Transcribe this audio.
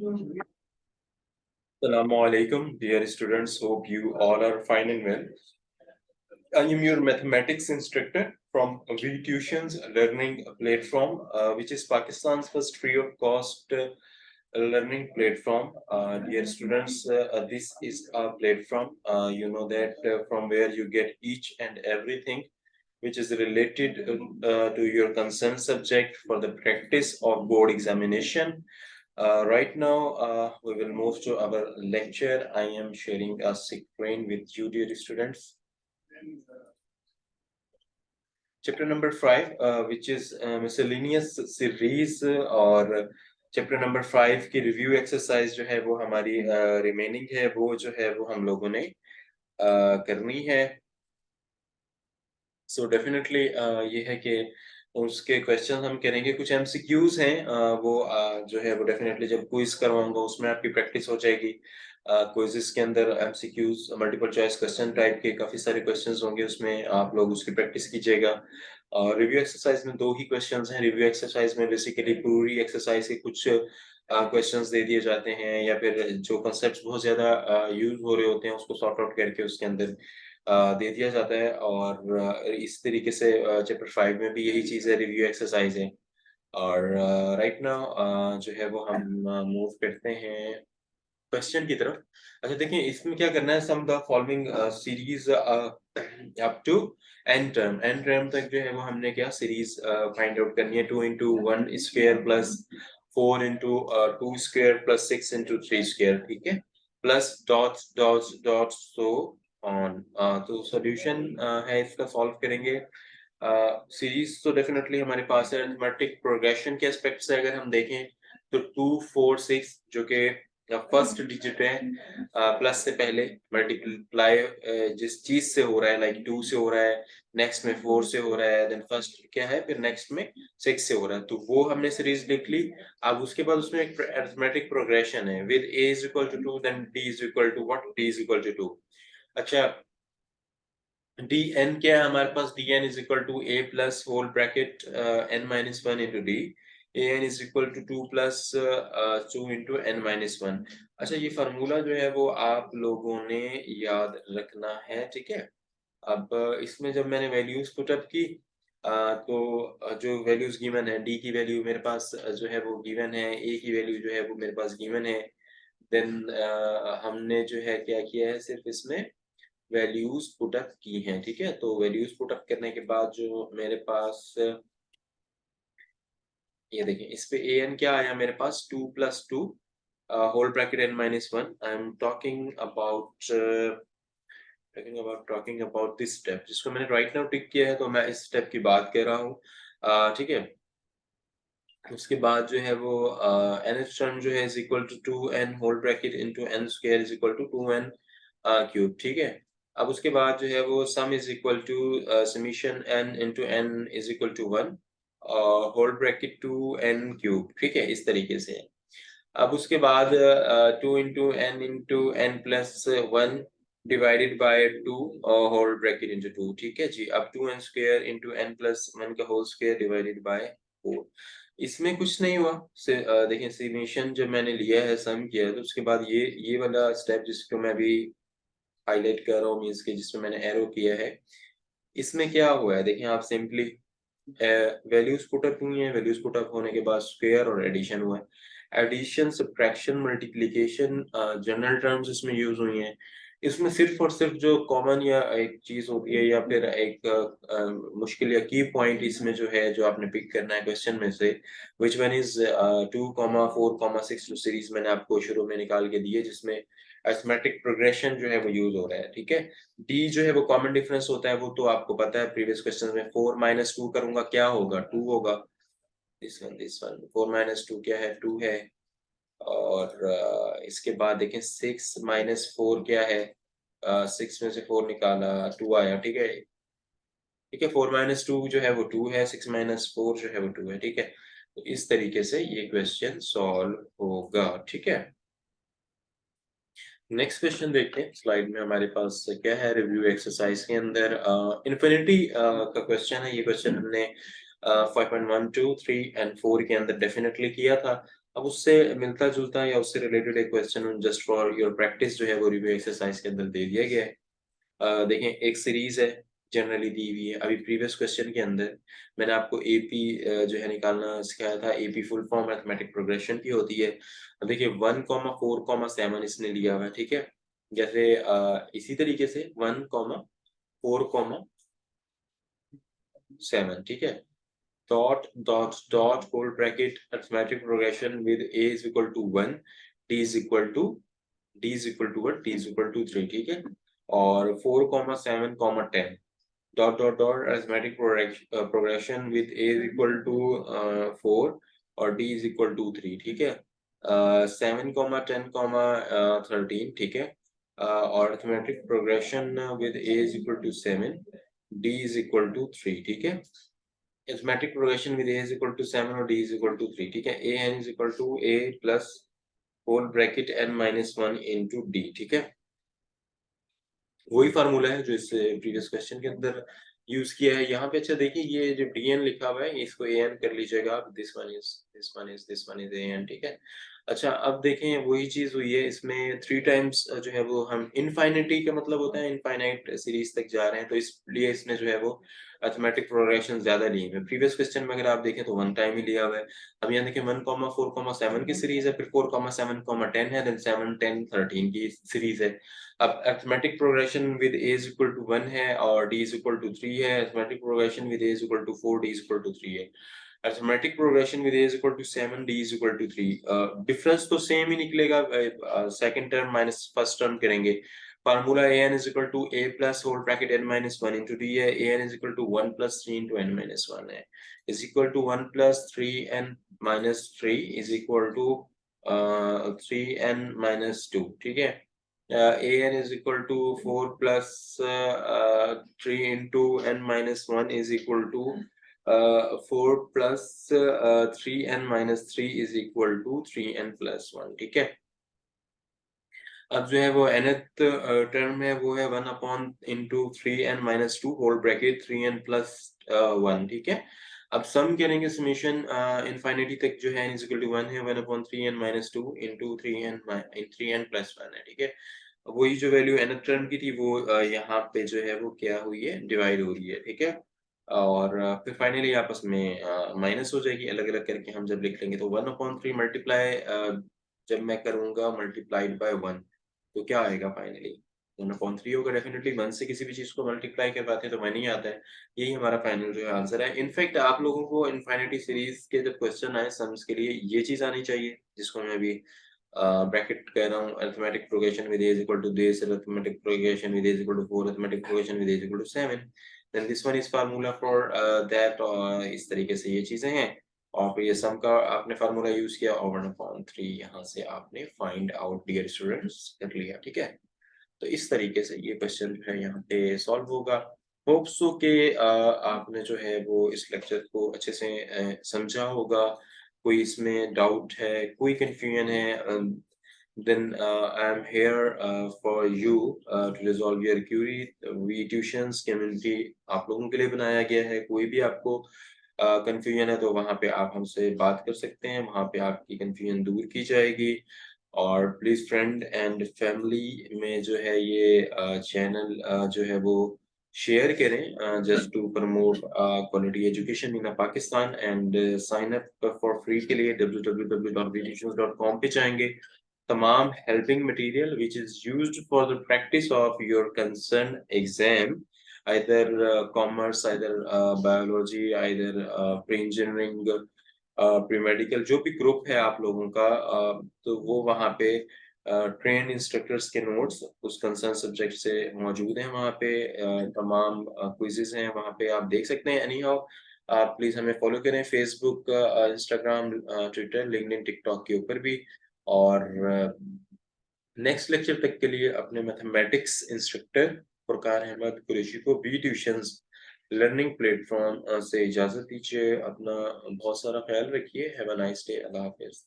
Assalamu alaikum, dear students. Hope you all are fine and well. I am your mathematics instructor from VTutions learning platform, which is Pakistan's first free of cost learning platform. Dear students, this is a platform, you know that from where you get each and everything which is related to your concerned subject for the practice of board examination. Right now, we will move to our lecture. I am sharing a screen with you, dear students. Chapter number 5, which is miscellaneous series, और chapter number 5 की review exercise जो है वो हमारी remaining है, वो जो है वो हम लोगों ने करनी है. सो डेफिनेटली ये है कि उसके क्वेश्चन हम करेंगे. कुछ एमसीक्यूज हैं, वो जो है वो डेफिनेटली जब क्विज करवाऊंगा उसमें आपकी प्रैक्टिस हो जाएगी. क्विज़ेस के अंदर MCQs multiple choice question type के काफी सारे क्वेश्चंस होंगे, उसमें आप लोग उसकी प्रैक्टिस कीजिएगा. रिव्यू एक्सरसाइज में 2 ही क्वेश्चंस हैं. रिव्यू एक्सरसाइज में बेसिकली पूरी एक्सरसाइज के कुछ क्वेश्चंस दे दिए जाते हैं, या फिर जो कॉन्सेप्ट्स बहुत ज्यादा यूज हो रहे होते हैं उसको सॉर्ट आउट करके उसके अंदर दे दिया जाता है. और इस तरीके से चैप्टर 5 में भी यही चीज़ है, रिव्यू एक्सरसाइज है. और राइट नाउ जो है वो हम मूव करते हैं क्वेश्चन की तरफ. अच्छा देखिए, इसमें क्या करना है, sum the following series up to n term तक जो है वो हमने क्या सीरीज फाइंड आउट करनी है. 2 into 1 square plus 4 into 2 square plus 6 into 3 square, ठीक है, plus dots dots dots so on. तो सॉल्यूशन है इसका, सॉल्व करेंगे. सीरीज तो डेफिनेटली हमारे पास है. अरिथमेटिक प्रोग्रेशन के एस्पेक्ट से अगर हम देखें तो 2 4 6 जो कि फर्स्ट डिजिट है, प्लस से पहले मल्टीप्लाई जिस चीज से हो रहा है, लाइक 2 से हो रहा है, नेक्स्ट में 4 से हो रहा है, देन फर्स्ट क्या है, फिर नेक्स्ट में 6 से हो रहा है, तो वो हमने सीरीज लिख ली. अब उसके बाद उसमें एक अरिथमेटिक प्रोग्रेशन है with a is equal to 2, then d is equal to what, d is equal to 2. अच्छा, dn क्या है हमारे पास, dn is equal to a plus whole bracket n minus 1 into d. an is equal to 2 plus 2 into n minus 1. अच्छा, ये formula जो है वो आप लोगों ने याद रखना है, ठीक है. अब इसमें जब मैंने वैल्यूज पुटअप की, तो जो वैल्यूज गिवन है, d की वैल्यू मेरे पास जो है वो गिवन है, a की वैल्यू जो है वो मेरे पास गिवन है. देन हमने जो है क्या किया है, सिर्फ इसमें वैल्यूज पुटअप की हैं, ठीक है. तो वैल्यूज पुटअप करने के बाद जो मेरे पास ये देखें, इस पे an क्या आया मेरे पास, 2 plus 2 whole bracket n minus 1. I am talking about this step जिसको मैंने राइट नाउ टिक किया है, तो मैं इस स्टेप की बात कर रहा हूँ, ठीक है. उसके बाद जो है वो nth टर्म जो है is equal to 2n whole bracket into n square is equal to 2n cube, ठीक है. अब उसके बाद जो है वो sum is equal to summation n into n is equal to 1 whole bracket 2n cube, ठीक है, इस तरीके से. अब उसके बाद 2 into n plus 1 divided by 2 whole bracket into 2, ठीक है जी. अब 2n square into n plus 1 का होल स्क्वायर डिवाइडेड बाय 4. इसमें कुछ नहीं हुआ. देखिए, समेशन जब मैंने लिया है, सम किया है, तो उसके बाद ये वाला स्टेप जिसको मैं अभी हाईलाइट कर रहा हूँ, मीन्स के जिसमें मैंने एरो किया है, इसमें क्या हुआ है देखिए आप सिंपली वैल्यूज पुटअप हुई हैं. वैल्यूज पुटअप होने के बाद स्क्वायर और एडिशन हुआ है. Addition, subtraction, multiplication general terms इसमें यूज हुई हैं. इसमें सिर्फ और सिर्फ जो कॉमन या एक चीज होती है, या फिर एक मुश्किल या की पॉइंट इसमें जो है, जो आपने पिक करना है क्वेश्चन में से, विच वन इज 2,4,6 जो सीरीज मैंने आपको शुरू में निकाल के दी है, जिसमें अरिथमेटिक प्रोग्रेशन जो है वो यूज हो रहा है, ठीक है. डी जो है वो कॉमन डिफरेंस होता है, वो तो आपको पता है प्रीवियस क्वेश्चन में. 4 माइनस 2 करूंगा क्या होगा, 2 होगा. दिस वन 4 माइनस 2 क्या है, 2 है. और इसके बाद देखें 6 माइनस 4 क्या है, 6 में से 4 निकाला, 2 आया, ठीक है. ठीक है, 4 माइनस 2 जो है वो 2 है, 6 माइनस 4 जो है वो 2 है, ठीक है. तो इस तरीके से ये क्वेश्चन सॉल्व होगा, ठीक है. नेक्स्ट क्वेश्चन देखते हैं. स्लाइड में हमारे पास क्या है, रिव्यू एक्सरसाइज के अंदर इन्फिनिटी का क्वेश्चन है. ये क्वेश्चन हमने 5.1 2 3 एंड 4 के अंदर डेफिनेटली किया था. अब उससे मिलता जुलता या उससे रिलेटेड एक question just for your practice जो है वो रिव्यू एक्सरसाइज के अंदर दे दिया गया है। देखें एक सीरीज है जनरली दी हुई है। अभी प्रीवियस क्वेश्चन के अंदर मैंने आपको एपी जो है निकालना सिखाया था। AP full form arithmetic progression की होती है। अब देखिए 1,4,7 इसने लिया हुआ है, ठीक है। जैसे इसी तरीके से 1,4,7, ठीक है। Dot dot dot whole bracket arithmetic progression with a is equal to 1, d is equal to d is equal to 1, d is equal to 3, ठीक है। और 4,7,10 dot dot dot arithmetic progression with a is equal to 4 और d is equal to 3, ठीक है। 7,10,13, ठीक है। और arithmetic progression with a is equal to 7, d is equal to 3, ठीक है। arithmetic progression with a is equal to 7 और d is equal to 3, ठीक है। a n is equal to a plus whole bracket n minus 1 into d, ठीक है। वही formula है जो इस प्रीवियस क्वेश्चन के अंदर यूज किया है। यहाँ पे अच्छा देखिए ये जो डी एन लिखा हुआ है इसको ए एन कर लीजिएगा आप। This one is this one is this one is a n, ठीक है। अच्छा अब देखें वही चीज हुई है इसमें 3 टाइम्स जो है वो हम इनफाइनिटी का मतलब होता है इनफाइनाइट सीरीज तक जा रहे हैं, तो इसलिए इसने जो है वो अरिथमेटिक प्रोग्रेशन ज्यादा लिए हैं। प्रीवियस क्वेश्चन में अगर आप देखें तो 1 टाइम ही लिया हुआ है। अब यहाँ देखिए 1,4,7 की सीरीज है, फिर 4,7,10 है, देन 7, 10, 13 की सीरीज है। अब arithmetic progression with a is equal to 1 है और d is equal to 3 है। Arithmetic progression with a is equal to 4, d is equal to 3 है। Arithmetic progression with a is equal to 7, d is equal to 3। Difference तो same ही निकलेगा। Second term minus first term करेंगे। Formula an is equal to a plus whole bracket n minus 1 into d है। an is equal to 1 plus 3 into n minus 1 है, is equal to 1 plus 3n minus 3 is equal to 3n minus 2, ठीक है। an is equal to 4 plus 3 into n minus 1 is equal to 4 plus 3n minus 3 is equal to 3n plus 1, ठीक है। अब जो है वो nth term है वो है 1 upon into 3n minus 2 whole bracket 3n plus 1, ठीक है। अब सम करेंगे समेशन इनफाइनिटी तक जो है n इज इक्वल टू 1 है। 1 upon 3n minus 2 into 3n plus 1 है, ठीक है। वही जो वैल्यू nth टर्म की थी वो यहाँ पे जो है वो क्या हुई है, डिवाइड हो रही है, ठीक है। और फिर फाइनली आपस में माइनस हो जाएगी अलग अलग करके हम जब लिख लेंगे। तो 1 अपॉन 3 मल्टीप्लाई जब मैं करूंगा मल्टीप्लाइड बाय 1 तो क्या आएगा फाइनली 1/3 होगा। डेफिनेटली 1 से किसी भी चीज को मल्टीप्लाई कर पाते हैं तो 1 ही आता है। यही हमारा फाइनल जो है आंसर है। इनफैक्ट आप लोगों को इनफाइनिटी सीरीज के जब क्वेश्चन आए सम्स के लिए ये चीज आनी चाहिए जिसको मैं अभी ब्रैकेट कह रहा हूँ। Arithmetic progression with a is equal to this, arithmetic progression with a is equal to 4, arithmetic progression with a is equal to 7, then this one is formula for that। इस तरीके से ये चीजें हैं। और फिर ये सम का आपने फार्मूला यूज किया और 1/3 यहाँ से आपने फाइंड आउट डियर स्टूडेंट्स कर लिया, ठीक है। तो इस तरीके से ये क्वेश्चन जो है यहाँ पे सॉल्व होगा। होप सो के आपने जो है वो इस लेक्चर को अच्छे से समझा होगा। कोई इसमें डाउट है, कोई कंफ्यूजन है, then I am here for you to resolve your query। V tuitions community आप लोगों के लिए बनाया गया है। कोई भी आपको कंफ्यूजन है तो वहाँ पे आप हमसे बात कर सकते हैं, वहाँ पे आपकी कंफ्यूजन दूर की जाएगी। और प्लीज फ्रेंड एंड फैमिली में जो है ये चैनल जो है वो शेयर करें just to promote quality education in Pakistan. And sign up for free के लिए www.vtutions.com पे जाएंगे। तमाम helping material which is used for the practice of your concern exam, either commerce, either biology, either pre-engineering, pre-medical, जो भी group है आप लोगों का तो वो वहाँ पे ट्रेन इंस्ट्रक्टर्स के नोट्स उस कंसर्न सब्जेक्ट से मौजूद हैं। वहाँ पे तमाम क्विजेज हैं, वहाँ पे आप देख सकते हैं। एनी हाउ आप प्लीज हमें फॉलो करें Facebook, Instagram, Twitter, LinkedIn, TikTok के ऊपर भी। और नेक्स्ट लेक्चर तक के लिए अपने मैथमेटिक्स इंस्ट्रक्टर फुरकान अहमद कुरैशी को वी ट्यूशंस लर्निंग प्लेटफॉर्म से इजाजत दीजिए। अपना बहुत सारा ख्याल रखिए। Have a nice day. Allah Hafiz.